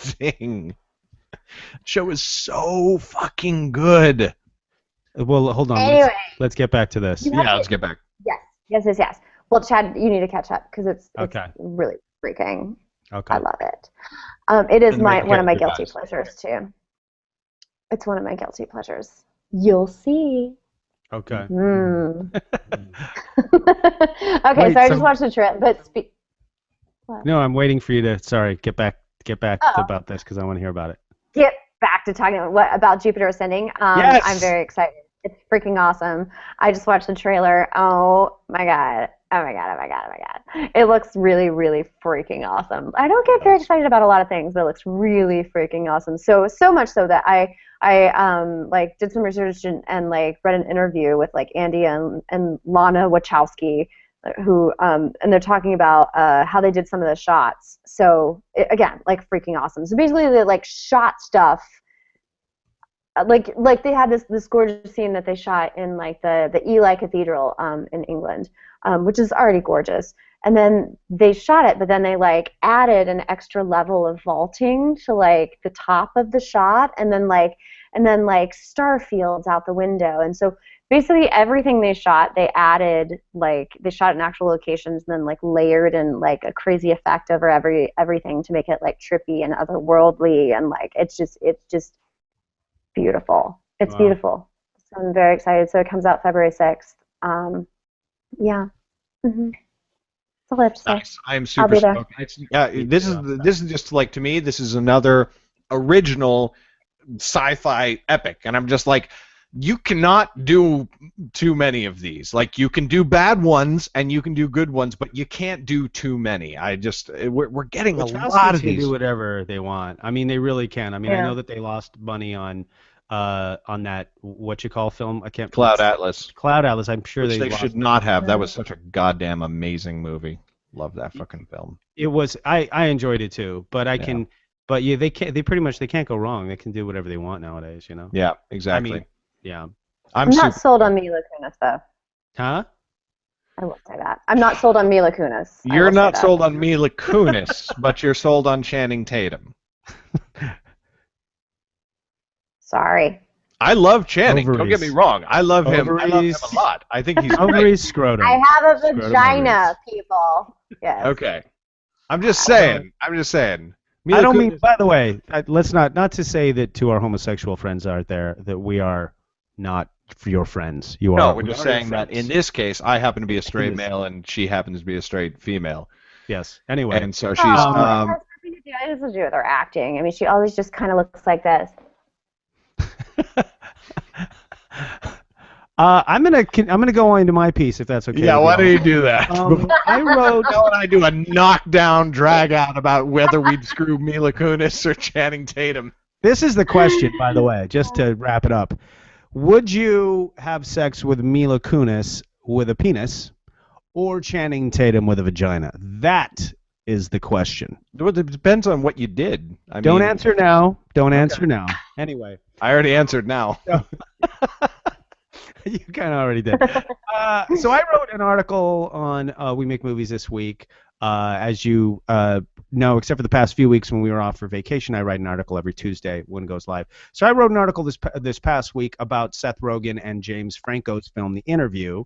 The show is so fucking good. Well, hold on. Anyway. Let's get back to this. Yeah, let's get back. Yes. Well, Chad, you need to catch up because it's really freaking. Okay. I love it. It is And one of my character guilty dies. pleasures too. It's one of my guilty pleasures. You'll see. Okay. Mm. Okay, Wait, so I so- just watched the trip, but No, I'm waiting for you to. Sorry, get back Oh. about this because I want to hear about it. get back to talking about Jupiter Ascending. Yes! I'm very excited. It's freaking awesome. I just watched the trailer. Oh my god. Oh my god. Oh my god. Oh my god. It looks really, really freaking awesome. I don't get very excited about a lot of things, but it looks really freaking awesome. So much so that I like did some research and like read an interview with like Andy and Lana Wachowski, who and they're talking about how they did some of the shots. So again, like freaking awesome. So basically, they like shot stuff. Like they had this gorgeous scene that they shot in like the Ely Cathedral in England, which is already gorgeous. And then they shot it, but then they like added an extra level of vaulting to like the top of the shot, and then like star fields out the window. And so basically everything they shot, they added, like they shot in actual locations and then like layered in like a crazy effect over everything to make it like trippy and otherworldly, and like it's just beautiful. It's Wow. beautiful. So I'm very excited. So it comes out February 6th. Yeah. Mm-hmm. That's all I have to say. Nice. I am I'll super be there. stoked. Yeah, this is just like, to me, this is another original sci-fi epic, and I'm just like, you cannot do too many of these. Like, you can do bad ones and you can do good ones, but you can't do too many. We're getting a lot of can these. do whatever they want. I mean, they really can. I mean, I Yeah. know that they lost money on that what you call film. I can't. Cloud Atlas, Cloud Atlas. I'm sure which they lost. should not have. That was such a goddamn amazing movie. Love that fucking film. It was. I enjoyed it too, but I Yeah. can. But yeah, they can't. They pretty much they can't go wrong. They can do whatever they want nowadays. You know. Yeah, exactly. I mean, yeah. I'm not sold on Mila Kunis though. Huh? I will say that. I'm not sold on Mila Kunis. I You're will say not that. sold on Mila Kunis, but you're sold on Channing Tatum. Sorry. I love Channing. Don't Ovaries. get me wrong. I love him. I love him Ovaries. a lot. I think he's great. Ovaries, scrotum. I have a Scrotum vagina, ovaries. people. Yes. Okay. I'm just saying. I don't mean. By the way, let's not to say that to our homosexual friends out there that we are not your friends. You are. No, we're we just are your saying that friends. in this case, I happen to be a straight male and she happens to be a straight female, Yes. Anyway. and so she's. Oh, it has nothing to do with her acting. I mean, she always just kind of looks like this. I'm gonna go into my piece if that's okay. Yeah, with why you. don't you do that? I wrote. Joe and I do a knockdown drag out about whether we'd screw Mila Kunis or Channing Tatum. This is the question, by the way, just to wrap it up. Would you have sex with Mila Kunis with a penis or Channing Tatum with a vagina? That is the question. Well, it depends on what you did. Don't answer now. Don't answer now. Anyway. I already answered now. You kind of already did. So I wrote an article on We Make Movies this week. As you know, except for the past few weeks when we were off for vacation, I write an article every Tuesday when it goes live. So I wrote an article this past week about Seth Rogen and James Franco's film, The Interview.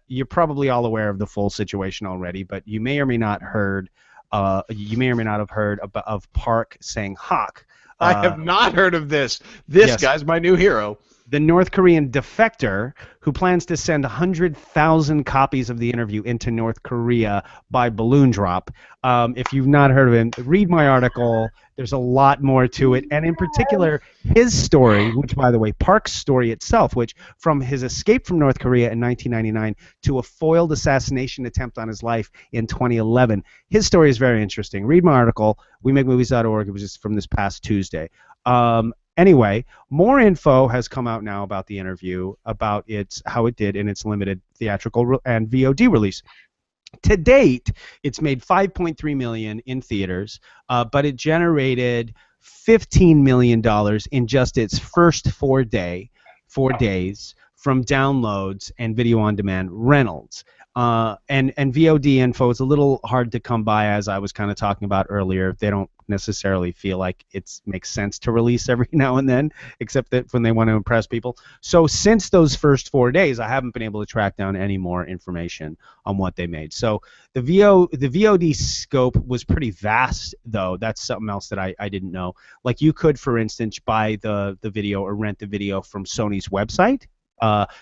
You're probably all aware of the full situation already, but you may or may not have heard of Park Sang-hak. I have not heard of this. This Yes. guy's my new hero. The North Korean defector who plans to send 100,000 copies of The Interview into North Korea by balloon drop. If you've not heard of him, read my article. There's a lot more to it. And in particular, his story, which, by the way, Park's story itself, which from his escape from North Korea in 1999 to a foiled assassination attempt on his life in 2011. His story is very interesting. Read my article, WeMakeMovies.org. It was just from this past Tuesday. Anyway, more info has come out now about The Interview, about how it did in its limited theatrical and VOD release. To date, it's made $5.3 million in theaters, but it generated $15 million in just its first 4 days from downloads and video-on-demand rentals. And VOD info is a little hard to come by, as I was kind of talking about earlier. They don't necessarily feel like it makes sense to release every now and then, except that when they want to impress people. So since those first 4 days, I haven't been able to track down any more information on what they made. So the VOD scope was pretty vast, though. That's something else that I didn't know. Like, you could, for instance, buy the video or rent the video from Sony's website.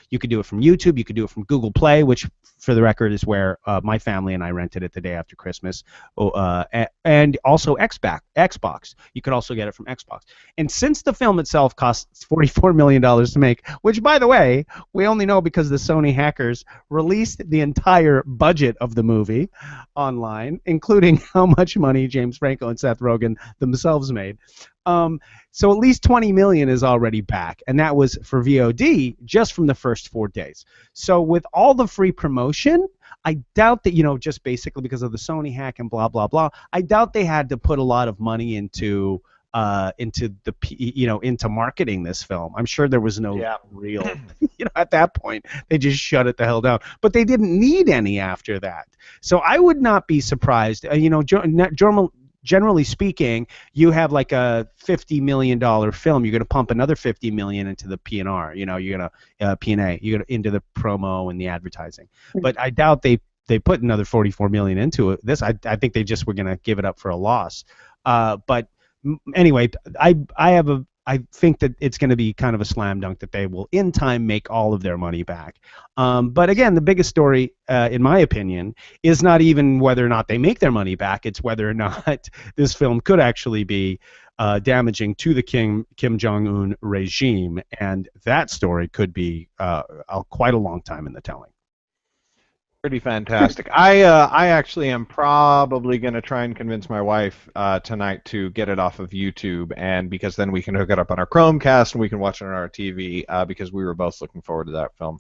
You could do it from YouTube. You could do it from Google Play, which, for the record, is where my family and I rented it the day after Christmas. And also Xbox. You could also get it from Xbox. And since the film itself costs $44 million to make, which, by the way, we only know because the Sony hackers released the entire budget of the movie online, including how much money James Franco and Seth Rogen themselves made. So at least 20 million is already back, and that was for VOD just from the first 4 days. So with all the free promotion, I doubt that, just basically because of the Sony hack and blah blah blah, I doubt they had to put a lot of money into into marketing this film. I'm sure there was no real, at that point they just shut it the hell down. But they didn't need any after that. So I would not be surprised. Generally speaking, you have like a $50 million film. You're going to pump another $50 million into the P&R. You're going to P&A. You're going to into the promo and the advertising. But I doubt they put another $44 million into it. I think they just were going to give it up for a loss. But anyway, I think that it's going to be kind of a slam dunk that they will in time make all of their money back. But again, the biggest story, in my opinion, is not even whether or not they make their money back. It's whether or not this film could actually be damaging to the Kim Jong-un regime, and that story could be quite a long time in the telling. Pretty fantastic. I actually am probably going to try and convince my wife tonight to get it off of YouTube, and because then we can hook it up on our Chromecast and we can watch it on our TV, because we were both looking forward to that film.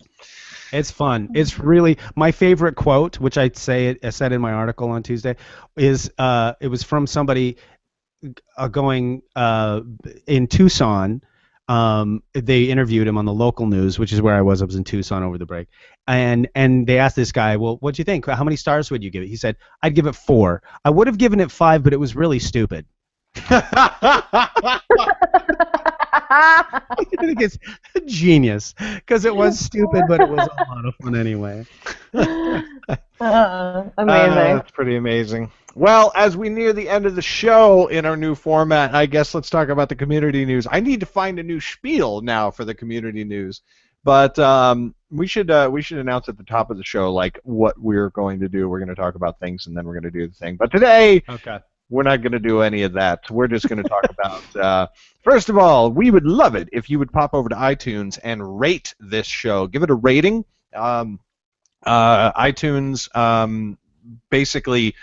It's fun. It's really my favorite quote, which I said in my article on Tuesday, is it was from somebody going in Tucson. They interviewed him on the local news, which is where I was. I was in Tucson over the break, and they asked this guy, well, what'd you think? How many stars would you give it? He said, I'd give it 4. I would have given it 5, but it was really stupid. I think it's genius, because it was stupid, but it was a lot of fun anyway. Amazing. That's pretty amazing. Well, as we near the end of the show in our new format, I guess let's talk about the community news. I need to find a new spiel now for the community news, but we should announce at the top of the show like what we're going to do. We're going to talk about things, and then we're going to do the thing. But today, we're not going to do any of that. We're just going to talk about. First of all, we would love it if you would pop over to iTunes and rate this show. Give it a rating. iTunes basically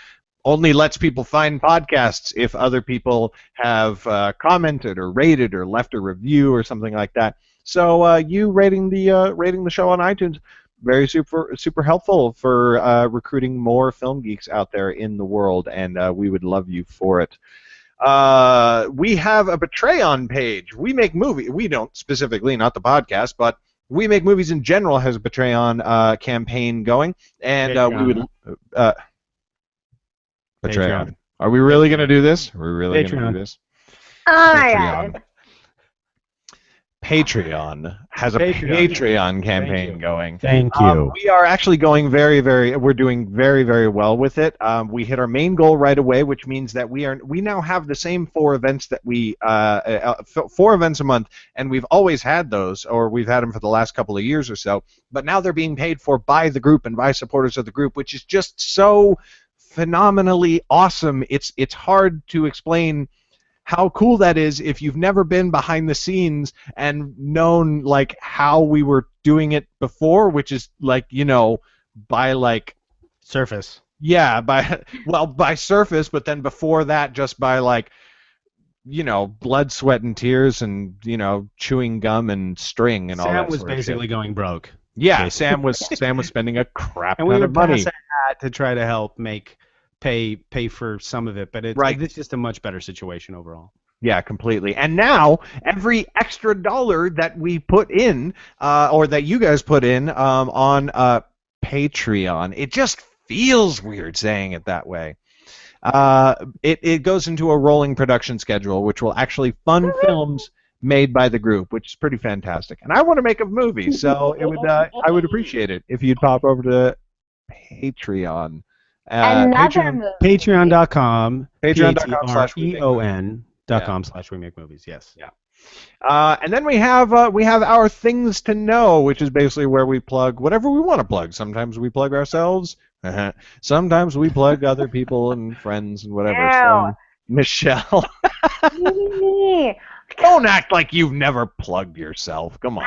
only lets people find podcasts if other people have commented or rated or left a review or something like that. So you rating the show on iTunes, very super helpful for recruiting more film geeks out there in the world, and we would love you for it. We have a Patreon page. We make movies. We don't specifically, not the podcast, but We Make Movies in general has a Patreon campaign going, and we would. Patreon. Are we really going to do this? Are we really going to do this? Oh my God. Patreon has a Patreon campaign going. Thank you. We are actually going we're doing very, very well with it. We hit our main goal right away, which means that we now have the same 4 events that 4 events a month, and we've always had those, or we've had them for the last couple of years or so, but now they're being paid for by the group and by supporters of the group, which is just so phenomenally awesome. It's hard to explain how cool that is if you've never been behind the scenes and known like how we were doing it before, which is like, by like surface. Yeah, by surface, but then before that just by like, blood, sweat, and tears, and chewing gum and string and all that. Sam was basically going broke. Yeah, Sam was spending a crap ton of money. And we would pass a hat to try to help pay for some of it, but it's just a much better situation overall. Yeah, completely. And now every extra dollar that we put in, or that you guys put in on Patreon. It just feels weird saying it that way. It goes into a rolling production schedule, which will actually fund films made by the group, which is pretty fantastic. And I want to make a movie, so I would appreciate it if you'd pop over to Patreon. Another movie. Patreon.com. Patreon.com/we make movies. Yes. Yeah. And then we have our things to know, which is basically where we plug whatever we want to plug. Sometimes we plug ourselves. Sometimes we plug other people and friends and whatever. Ew. So, Michelle, don't act like you've never plugged yourself. Come on.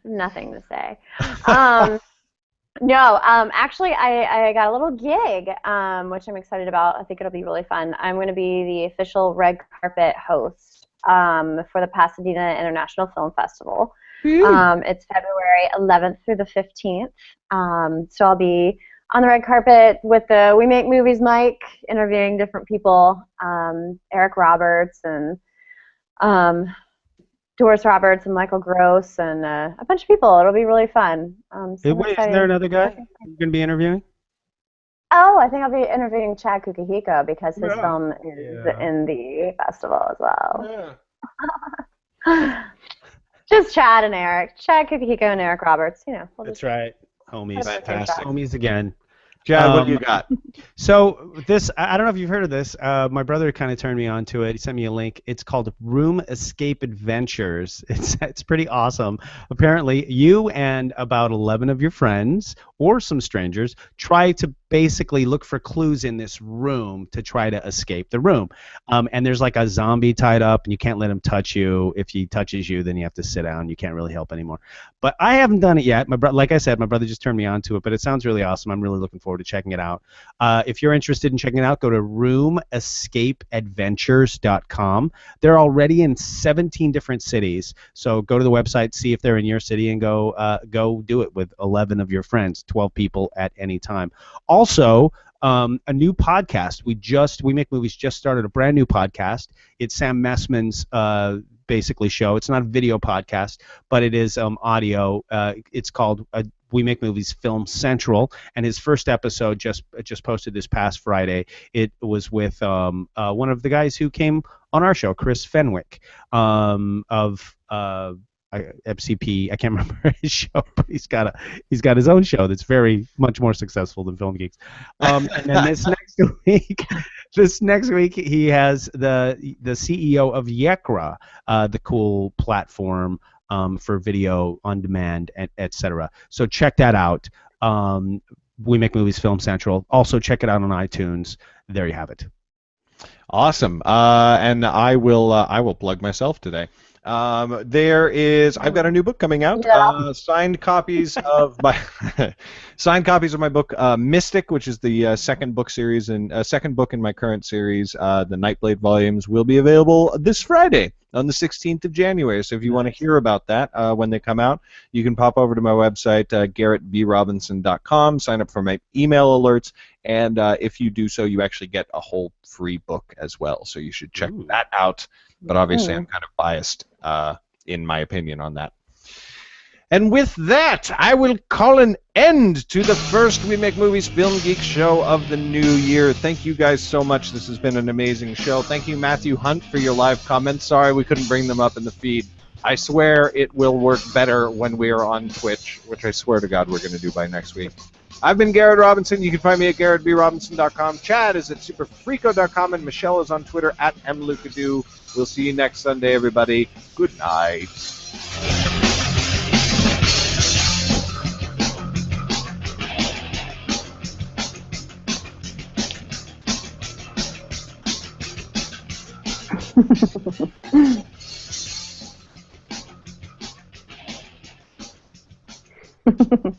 Nothing to say. No, actually, I got a little gig, which I'm excited about. I think it'll be really fun. I'm going to be the official red carpet host for the Pasadena International Film Festival. It's February 11th through the 15th. So I'll be on the red carpet with the We Make Movies mic, interviewing different people, Eric Roberts and Doris Roberts and Michael Gross and a bunch of people. It'll be really fun. Wait, is there another guy you're going to be interviewing? Oh, I think I'll be interviewing Chad Kukihiko because his film is in the festival as well. Yeah. Just Chad and Eric. Chad Kukihiko and Eric Roberts. That's right. Homies. Fantastic. Homies again. Chad, what do you got? So this, I don't know if you've heard of this. My brother kind of turned me on to it. He sent me a link. It's called Room Escape Adventures. It's pretty awesome. Apparently, you and about 11 of your friends or some strangers try to basically look for clues in this room to try to escape the room. And there's like a zombie tied up, and you can't let him touch you. If he touches you, then you have to sit down. You can't really help anymore. But I haven't done it yet. Like I said, my brother just turned me on to it, but it sounds really awesome. I'm really looking forward to checking it out. If you're interested in checking it out, go to roomescapeadventures.com. They're already in 17 different cities, so go to the website, see if they're in your city, and go do it with 11 of your friends, 12 people at any time. Also, a new podcast. We Make Movies just started a brand new podcast. It's Sam Messman's basically show. It's not a video podcast, but it is audio. It's called We Make Movies Film Central, and his first episode just posted this past Friday. It was with one of the guys who came on our show, Chris Fenwick of FCP. I can't remember his show, but he's got his own show that's very much more successful than Film Geeks. And then this next week he has the CEO of Yekra, the cool platform for video on demand, etc. So check that out. We Make Movies Film Central. Also check it out on iTunes. There you have it. Awesome. And I will plug myself today. I've got a new book coming out. Signed copies of my book Mystic, which is the second book in my current series. The Nightblade volumes will be available this Friday on the 16th of January. So if you want to hear about that when they come out, you can pop over to my website, GarrettBRobinson.com, sign up for my email alerts, and if you do so, you actually get a whole free book as well. So you should check that out. But obviously, I'm kind of biased in my opinion on that. And with that, I will call an end to the first We Make Movies Film Geek show of the new year. Thank you guys so much. This has been an amazing show. Thank you, Matthew Hunt, for your live comments. Sorry we couldn't bring them up in the feed. I swear it will work better when we are on Twitch, which I swear to God we're going to do by next week. I've been Garrett Robinson. You can find me at GarrettBRobinson.com. Chad is at SuperFreako.com, and Michelle is on Twitter at MLucadoo. We'll see you next Sunday, everybody. Good night. Ha ha ha.